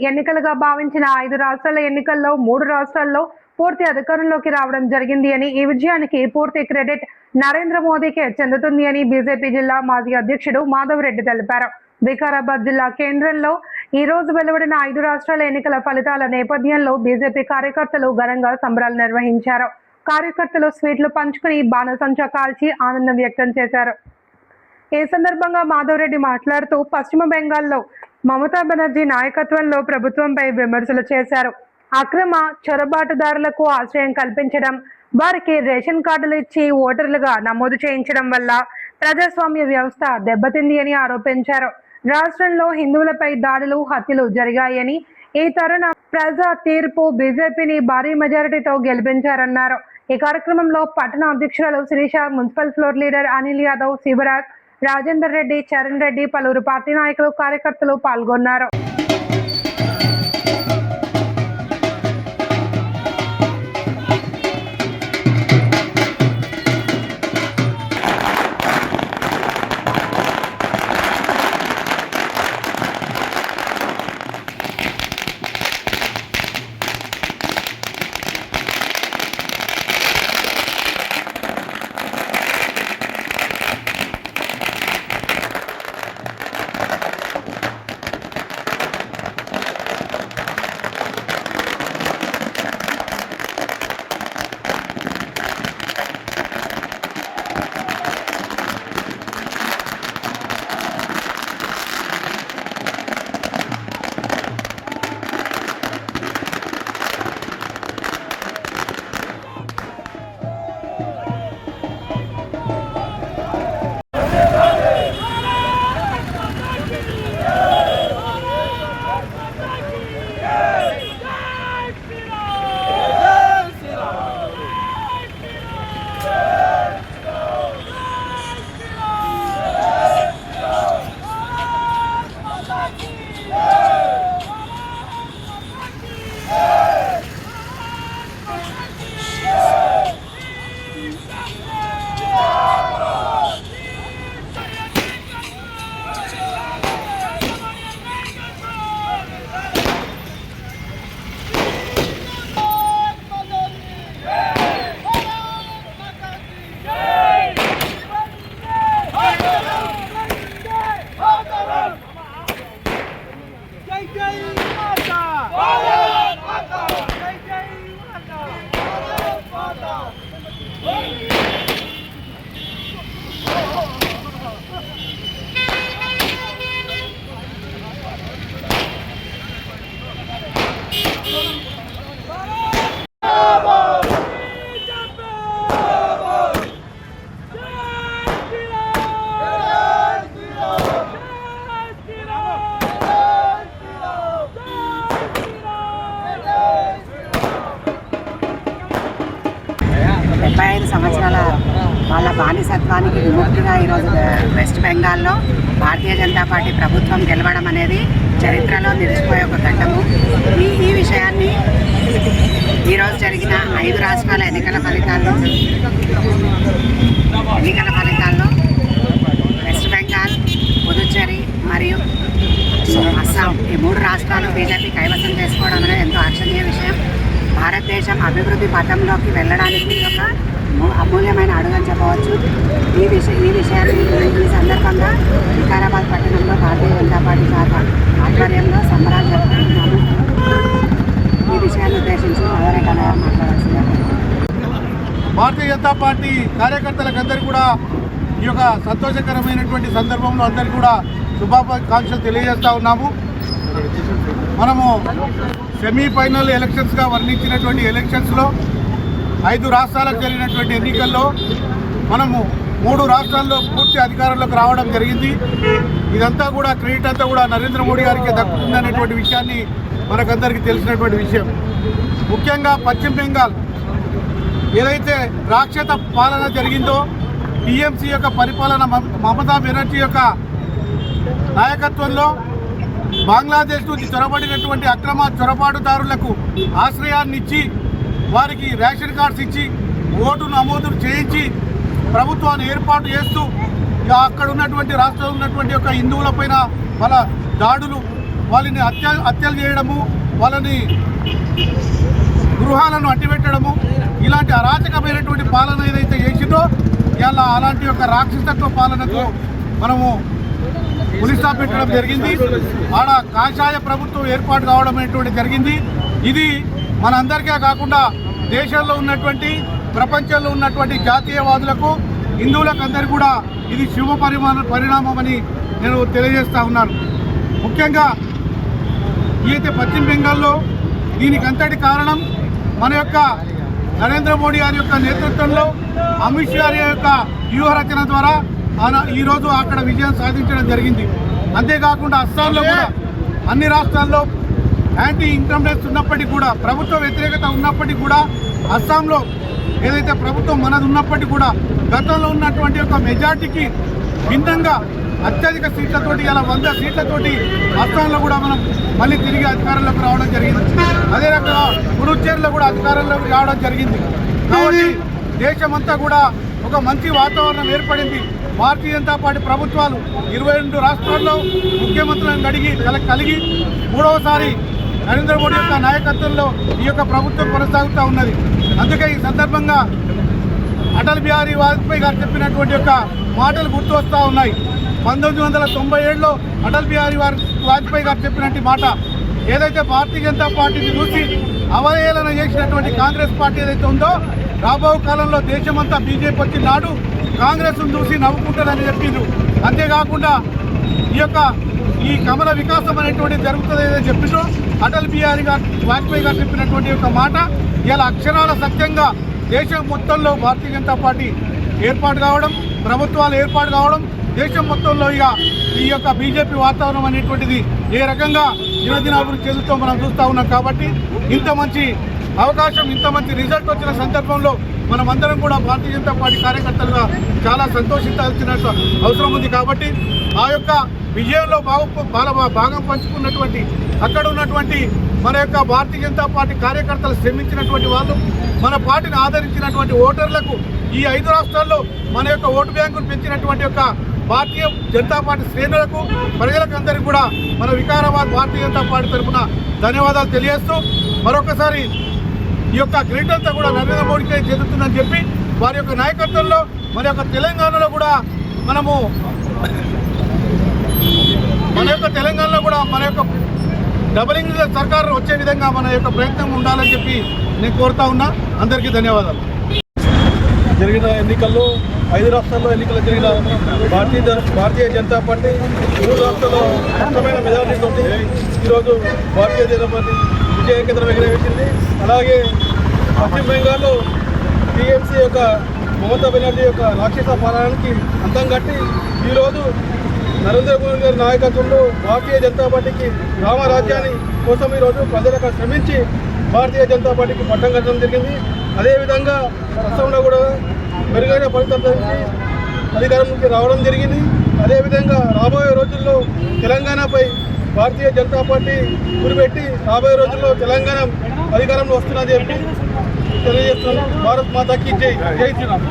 ఎన్నికలుగా భావించిన 5 రాష్ట్రాల ఎన్నికల్లో 3 రాష్ట్రాల్లో పూర్తి అధికారంలోకి రావడం జరిగింది అని, ఈ విజయానికి పూర్తి క్రెడిట్ నరేంద్ర మోదీకే చెందుతుంది అని బీజేపీ జిల్లా మాజీ అధ్యక్షుడు మాధవ్ రెడ్డి తెలిపారు. వికారాబాద్ జిల్లా కేంద్రంలో ఈ రోజు వెలువడిన 5 రాష్ట్రాల ఎన్నికల ఫలితాల నేపథ్యంలో బీజేపీ కార్యకర్తలు ఘనంగా సంబరాలు నిర్వహించారు. కార్యకర్తలు స్వీట్లు పంచుకుని బాణసంచా కాల్చి ఆనందం వ్యక్తం చేశారు. ఈ సందర్భంగా మాధవ్ రెడ్డి మాట్లాడుతూ పశ్చిమ బెంగాల్లో మమతా బెనర్జీ నాయకత్వంలో ప్రభుత్వంపై విమర్శలు చేశారు. అక్రమ చొరబాటుదారులకు ఆశ్రయం కల్పించడం, వారికి రేషన్ కార్డులు ఇచ్చి ఓటర్లుగా నమోదు చేయించడం వల్ల ప్రజాస్వామ్య వ్యవస్థ దెబ్బతింది అని ఆరోపించారు. రాష్ట్రంలో హిందువులపై దాడులు, హత్యలు జరిగాయని, ఈ తరుణ ప్రజా తీర్పు బీజేపీని భారీ మెజారిటీతో గెలిపించారన్నారు. ఈ కార్యక్రమంలో పట్టణ అధ్యక్షురాలు Sirisha, municipal floor leader Anil Yadav, Shivraj, Rajender Reddy, Charan Reddy, పలువురు పార్టీ నాయకులు, కార్యకర్తలు పాల్గొన్నారు. సంవత్సరాల వాళ్ళ బానిసత్వానికి విముక్తిగా ఈరోజు వెస్ట్ బెంగాల్లో భారతీయ జనతా పార్టీ ప్రభుత్వం గెలవడం అనేది చరిత్రలో నిలిచిపోయే ఒక ఘట్టము. ఈ విషయాన్ని ఈరోజు జరిగిన 5 రాష్ట్రాల ఎన్నికల ఫలితాల్లో వెస్ట్ బెంగాల్, పుదుచ్చేరి మరియు అస్సాం ఈ 3 రాష్ట్రాలు బీజేపీ కైవసం చేసుకోవడం అనేది ఎంతో ఆశ్చర్య విషయం. భారతదేశం అభివృద్ధి పథంలోకి వెళ్ళడానికి ఒక అమూల్యమైన అడుగని చెప్పవచ్చు. ఈ విషయాన్ని ఈ సందర్భంగా వికారాబాద్ పట్టణంలో భారతీయ జనతా పార్టీ ఆధ్వర్యంలో సంబరాలు జరుపుకుంటున్నాము. ఈ విషయాన్ని ఉద్దేశించి ఎవరైనా మాట్లాడాల్సిందే. భారతీయ జనతా పార్టీ కార్యకర్తలకు అందరికీ కూడా ఈ యొక్క సంతోషకరమైనటువంటి సందర్భంలో అందరికీ కూడా శుభాకాంక్షలు తెలియజేస్తూ ఉన్నాము. మనము సెమీఫైనల్ ఎలక్షన్స్గా వర్ణించినటువంటి ఎలక్షన్స్లో 5 రాష్ట్రాలకు జరిగినటువంటి ఎన్నికల్లో మనము 3 రాష్ట్రాల్లో పూర్తి అధికారంలోకి రావడం జరిగింది. ఇదంతా కూడా క్రెడిట్ అంతా కూడా నరేంద్ర మోడీ గారికి దక్కుతుందనేటువంటి విషయాన్ని మనకందరికీ తెలిసినటువంటి విషయం. ముఖ్యంగా పశ్చిమ బెంగాల్ ఏదైతే రాక్షస పాలన జరిగిందో, టీఎంసీ యొక్క పరిపాలన, మమతా బెనర్జీ యొక్క నాయకత్వంలో బంగ్లాదేశ్ నుంచి చొరబడినటువంటి అక్రమ చొరబాటుదారులకు ఆశ్రయాన్ని ఇచ్చి, వారికి రేషన్ కార్డ్స్ ఇచ్చి, ఓటు నమోదు చేయించి ప్రభుత్వాన్ని ఏర్పాటు చేస్తూ అక్కడ ఉన్నటువంటి రాష్ట్రంలో ఉన్నటువంటి యొక్క హిందువులపైన వాళ్ళ దాడులు, వాళ్ళని హత్యలు చేయడము, వాళ్ళని గృహాలను అట్టిపెట్టడము, ఇలాంటి అరాచకమైనటువంటి పాలన ఏదైతే చేసిందో ఇలా అలాంటి యొక్క రాక్షసత్వ పాలనకు మనము పులిస్టాప్ పెట్టడం జరిగింది. ఆడ కాషాయ ప్రభుత్వం ఏర్పాటు కావడం అనేటువంటి జరిగింది. ఇది మనందరికీ కాకుండా దేశంలో ఉన్నటువంటి ప్రపంచంలో ఉన్నటువంటి జాతీయవాదులకు హిందువులకు అందరికీ కూడా ఇది శుభ పరిణామం అని నేను తెలియజేస్తా ఉన్నాను. ముఖ్యంగా అయితే పశ్చిమ బెంగాల్లో దీనికి అంతటి కారణం మన యొక్క నరేంద్ర మోడీ గారి యొక్క నేతృత్వంలో అమిత్ షా యొక్క వ్యూహరచన ద్వారా ఈరోజు అక్కడ విజయం సాధించడం జరిగింది. అంతేకాకుండా అస్సాంలో కూడా అన్ని రాష్ట్రాల్లో యాంటీ ఇన్కంప్లెన్స్ ఉన్నప్పటికీ కూడా, ప్రభుత్వ వ్యతిరేకత ఉన్నప్పటికీ కూడా, అస్సాంలో ఏదైతే ప్రభుత్వం మనది ఉన్నప్పటికీ కూడా గతంలో ఉన్నటువంటి ఒక మెజార్టీకి భిన్నంగా అత్యధిక సీట్లతోటి ఇలా 100 సీట్లతోటి అస్సాంలో కూడా మనం మళ్ళీ తిరిగి అధికారంలోకి రావడం జరిగింది. అదే రకంగా పుదుచ్చేరిలో కూడా అధికారంలోకి రావడం జరిగింది. కాబట్టి దేశమంతా కూడా ఒక మంచి వాతావరణం ఏర్పడింది. భారతీయ జనతా పార్టీ ప్రభుత్వాలు 22 రాష్ట్రాల్లో ముఖ్యమంత్రులను కలిగి మూడవసారి నరేంద్ర మోడీ యొక్క నాయకత్వంలో ఈ యొక్క ప్రభుత్వం కొనసాగుతూ ఉన్నది. అందుకే ఈ సందర్భంగా అటల్ బిహారీ వాజ్పేయి గారు చెప్పినటువంటి యొక్క మాటలు గుర్తు వస్తూ ఉన్నాయి. 1997లో అటల్ బిహారీ వాజ్పేయి గారు చెప్పినట్టు మాట ఏదైతే భారతీయ జనతా పార్టీని చూసి అవహేళన చేసినటువంటి కాంగ్రెస్ పార్టీ ఏదైతే ఉందో, రాబో కాలంలో దేశమంతా బీజేపీ వచ్చిన నాడు కాంగ్రెస్ను చూసి నవ్వుకుంటారని చెప్పిండ్రు. అంతేకాకుండా ఈ కమల వికాసం అనేటువంటిది జరుగుతుంది ఏదైతే చెప్పిండ్రో అటల్ బిహారీ వాజ్పేయి గారు చెప్పినటువంటి యొక్క మాట ఇలా అక్షరాల సత్యంగా దేశం మొత్తంలో భారతీయ జనతా పార్టీ ఏర్పాటు కావడం, ప్రభుత్వాలు ఏర్పాటు కావడం, దేశం మొత్తంలో ఈ యొక్క బీజేపీ వాతావరణం అనేటువంటిది ఏ రకంగా దినదినాభివృద్ధి చెందుతూ మనం చూస్తూ ఉన్నాం. కాబట్టి ఇంత మంచి అవకాశం, ఇంత మంచి రిజల్ట్ వచ్చిన సందర్భంలో మనం అందరం కూడా భారతీయ జనతా పార్టీ కార్యకర్తలుగా చాలా సంతోషించాల్సిన అవసరం ఉంది. కాబట్టి ఆ యొక్క విజయంలో భాగం పంచుకున్నటువంటి అక్కడ ఉన్నటువంటి మన యొక్క భారతీయ జనతా పార్టీ కార్యకర్తలు శ్రమించినటువంటి వాళ్ళు, మన పార్టీని ఆదరించినటువంటి ఓటర్లకు, ఈ 5 రాష్ట్రాల్లో మన యొక్క ఓటు బ్యాంకును పెంచినటువంటి యొక్క భారతీయ జనతా పార్టీ శ్రేణులకు, ప్రజలకు అందరికీ కూడా మన వికారాబాద్ భారతీయ జనతా పార్టీ తరఫున ధన్యవాదాలు తెలియజేస్తూ మరొకసారి ఈ యొక్క క్రెడిట్ అంతా కూడా నరేంద్ర మోడీకే చెందుతుందని చెప్పి వారి యొక్క నాయకత్వంలో మన యొక్క తెలంగాణలో కూడా మన యొక్క డబుల్ ఇంజిన్ సర్కారు వచ్చే విధంగా మన యొక్క ప్రయత్నం ఉండాలని చెప్పి నేను కోరుతా ఉన్నా. అందరికీ ధన్యవాదాలు. జరిగిన ఎన్నికల్లో 5 రాష్ట్రాల్లో ఎన్నికలు జరిగిన భారతీయ జనతా పార్టీ 3 రాష్ట్రాల్లో స్పష్టమైన మెజారిటీతో ఈరోజు భారతీయ జనతా పార్టీ విజయకేంద్రం ఎగరవేసింది. అలాగే పశ్చిమ బెంగాల్లో టీఎంసీ యొక్క మమతా బెనర్జీ యొక్క రాక్షస పాలనకి అంతం కట్టి ఈరోజు నరేంద్ర మోడీ గారి నాయకత్వంలో భారతీయ జనతా పార్టీకి రామరాజ్యాన్ని కోసం ఈరోజు ప్రజలకు శ్రమించి భారతీయ జనతా పార్టీకి పట్టం కట్టడం జరిగింది. అదేవిధంగా అస్సాంలో కూడా మెరుగైన ఫలితాలతో అధికారంలోకి రావడం జరిగింది. అదేవిధంగా రాబోయే రోజుల్లో తెలంగాణపై భారతీయ జనతా పార్టీ గురిపెట్టి రాబోయే రోజుల్లో తెలంగాణ అధికారంలో వస్తుందని చెప్పి తెలియజేస్తున్నాం. భారత్ మాతాకి జై. జై శ్రీరామ్.